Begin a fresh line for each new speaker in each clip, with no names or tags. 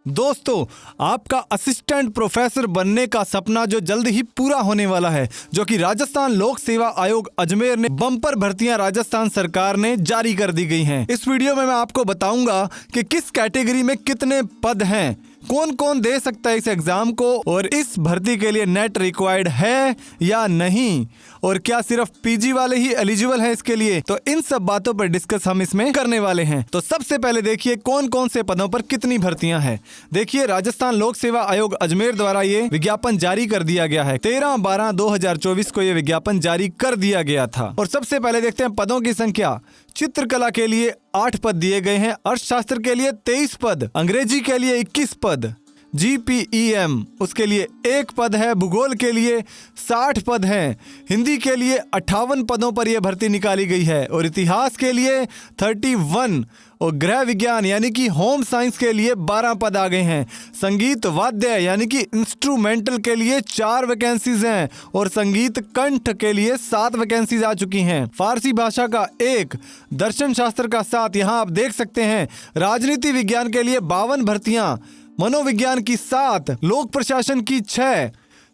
दोस्तों, आपका assistant professor बनने का सपना जो जल्द ही पूरा होने वाला है, जो कि राजस्थान लोक सेवा आयोग अजमेर ने बम्पर भर्तियां राजस्थान सरकार ने जारी कर दी गई हैं। इस वीडियो में मैं आपको बताऊंगा कि किस कैटेगरी में कितने पद हैं, कौन कौन दे सकता है इस एग्जाम को, और इस भर्ती के लिए नेट रिक्वायर्ड है या नहीं, और क्या सिर्फ पीजी वाले ही एलिजिबल हैं इसके लिए। तो इन सब बातों पर डिस्कस हम इसमें करने वाले हैं। तो सबसे पहले देखिए कौन कौन से पदों पर कितनी भर्तियां हैं। देखिए, राजस्थान लोक सेवा आयोग अजमेर द्वारा ये विज्ञापन जारी कर दिया गया है। 13/12/2024 को ये विज्ञापन जारी कर दिया गया था। और सबसे पहले देखते हैं पदों की संख्या। चित्रकला के लिए 8 पद दिए गए हैं, अर्थशास्त्र के लिए 23 पद, अंग्रेजी के लिए 21 पद, GPEM उसके लिए 1 पद है, भूगोल के लिए 60 पद हैं, हिंदी के लिए 58 पदों पर यह भर्ती निकाली गई है, और इतिहास के लिए 31, और गृह विज्ञान यानी कि होम साइंस के लिए 12 पद आ गए हैं। संगीत वाद्य यानी कि इंस्ट्रूमेंटल के लिए 4 वैकेंसीज हैं, और संगीत कंठ के लिए 7 वैकेंसीज आ चुकी हैं। फारसी भाषा का 1, दर्शन शास्त्र का 7, यहाँ आप देख सकते हैं। राजनीति विज्ञान के लिए 52 भर्तियां, मनोविज्ञान की 7, लोक प्रशासन की 6,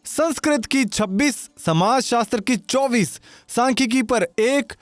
संस्कृत की 26, समाज शास्त्र की 24, सांख्यिकी पर 1,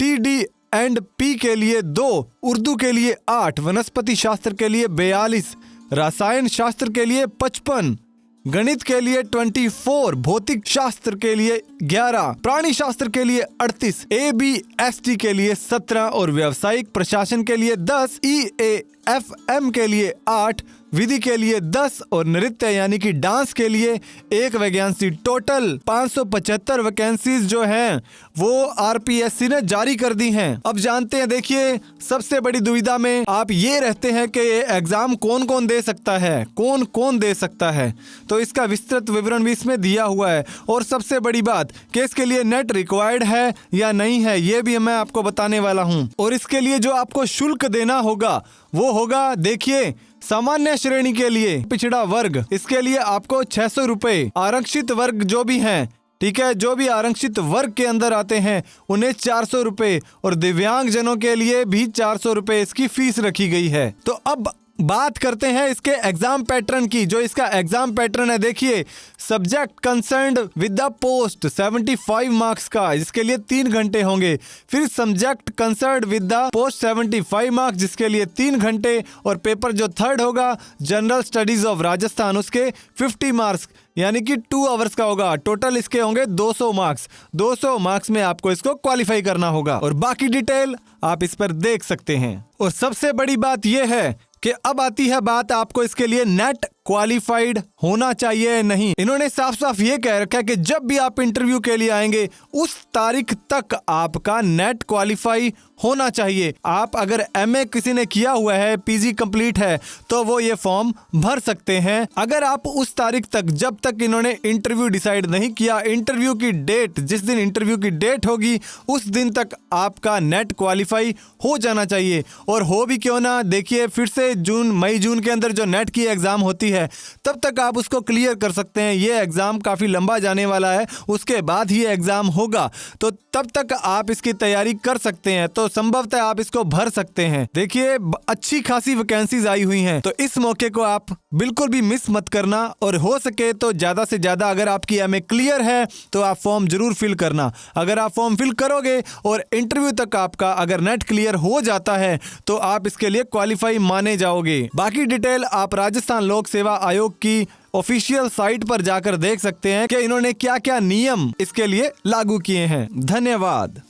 TD&P के लिए 2, उर्दू के लिए 8, वनस्पति शास्त्र के लिए 42, रसायन शास्त्र के लिए 55, गणित के लिए 24, भौतिक शास्त्र के लिए 11, प्राणी शास्त्र के लिए 38, ABST के लिए 17, और व्यावसायिक प्रशासन के लिए 10, EAFM के लिए 8, विधि के लिए 10, और नृत्य यानी कि डांस के लिए 1 वैकेंसी। टोटल 575 वैकेंसीज जो हैं वो RPSC ने जारी कर दी हैं। अब जानते हैं, देखिए सबसे बड़ी दुविधा में आप ये रहते हैं कि ये एग्जाम कौन कौन दे सकता है, कौन कौन दे सकता है। तो इसका विस्तृत विवरण भी इसमें दिया हुआ है, और सबसे बड़ी बात कि इसके लिए नेट रिक्वायर्ड है या नहीं है, ये भी मैं आपको बताने वाला हूँ। और इसके लिए जो आपको शुल्क देना होगा वो होगा, देखिए, सामान्य श्रेणी के लिए पिछड़ा वर्ग, इसके लिए आपको 600 रुपए, आरक्षित वर्ग जो भी हैं, ठीक है, जो भी आरक्षित वर्ग के अंदर आते हैं उन्हें 400 रुपए, और दिव्यांग जनों के लिए भी 400 रुपए इसकी फीस रखी गई है। तो अब बात करते हैं इसके एग्जाम पैटर्न की। जो इसका एग्जाम पैटर्न है, देखिए, subject concerned with the post 75 marks का, जिसके लिए 3 घंटे होंगे। फिर subject concerned with the post 75 marks, जिसके लिए 3 घंटे, और पेपर जो थर्ड होगा जनरल स्टडीज ऑफ राजस्थान, उसके 50 मार्क्स यानी कि 2 आवर्स का होगा। टोटल इसके होंगे 200 मार्क्स। 200 मार्क्स में आपको इसको क्वालिफाई करना होगा, और बाकी डिटेल आप इस पर देख सकते हैं। और सबसे बड़ी बात यह है कि अब आती है बात, आपको इसके लिए नेट क्वालिफाइड होना चाहिए या नहीं। इन्होंने साफ साफ ये कह रखा है कि जब भी आप इंटरव्यू के लिए आएंगे उस तारीख तक आपका नेट क्वालिफाई होना चाहिए। आप अगर MA किसी ने किया हुआ है, PG कंप्लीट है, तो वो ये फॉर्म भर सकते हैं। अगर आप उस तारीख तक, जब तक इन्होंने इंटरव्यू डिसाइड नहीं किया, इंटरव्यू की डेट, जिस दिन इंटरव्यू की डेट होगी उस दिन तक आपका नेट क्वालिफाई हो जाना चाहिए। और हो भी क्यों ना, देखिए फिर से मई जून के अंदर जो नेट की एग्जाम होती है तब तक आप उसको क्लियर कर सकते हैं। ये एग्जाम काफी लंबा जाने वाला है, उसके बाद ही एग्जाम होगा, तो तब तक आप इसकी तैयारी कर सकते हैं। तो संभवतः आप इसको भर सकते हैं। देखिए, अच्छी खासी वैकेंसीज आई हुई हैं, तो इस मौके को आप बिल्कुल भी मिस मत करना, और हो सके तो ज्यादा से ज्यादा, अगर आपकी MA क्लियर है तो आप फॉर्म जरूर फिल करना। अगर आप फॉर्म फिल करोगे और इंटरव्यू तक आपका अगर नेट क्लियर हो जाता है तो आप इसके लिए क्वालिफाई माने जाओगे। बाकी डिटेल आप राजस्थान लोक सेवा आयोग की ऑफिशियल साइट पर जाकर देख सकते हैं कि इन्होंने क्या क्या नियम इसके लिए लागू किए हैं। धन्यवाद।